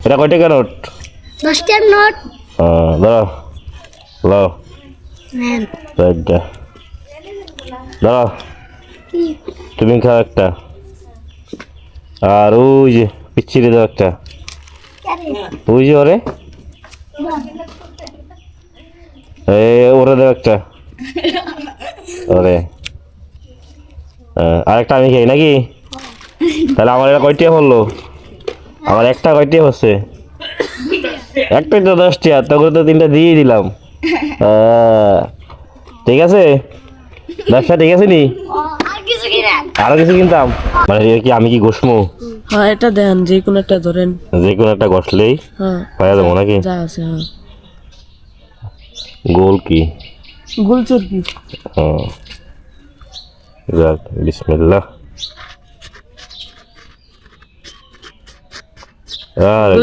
এটা কয় টাকা নোট? 10 টাকার নোট। দাঁড়াও দাঁড়াও নেন। দাঁড়াও দাঁড়াও, তুমি খাও একটা, আর ওই যে পিচ্ছিরে দাও একটা, ওই যে ওরে ওরে দাও একটা, ওরে আরেকটা আমি খাই নাকি? তাহলে আমার এটা কয়টিয়া পড়লো? আমার একটা কয়টিয়া হচ্ছে? একটাই তো 10 টাকা, তখন তো 3টা দিয়ে দিলাম। ঠিক আছে, ব্যবসা ঠিক আছে নি? আর কিছু কিনেন? আরো কিছু কিনতাম, মানে কি আমি কি ঘষমু? হ্যাঁ এটা দেন, যে কোনো একটা ধরেন। যে কোনো একটা ঘষলেই হ্যাঁ পাওয়া যাবো নাকি? যা আছে। হ্যাঁ গোল কি? গোলচুর কি? যাক, বিসমিল্লাহ। আর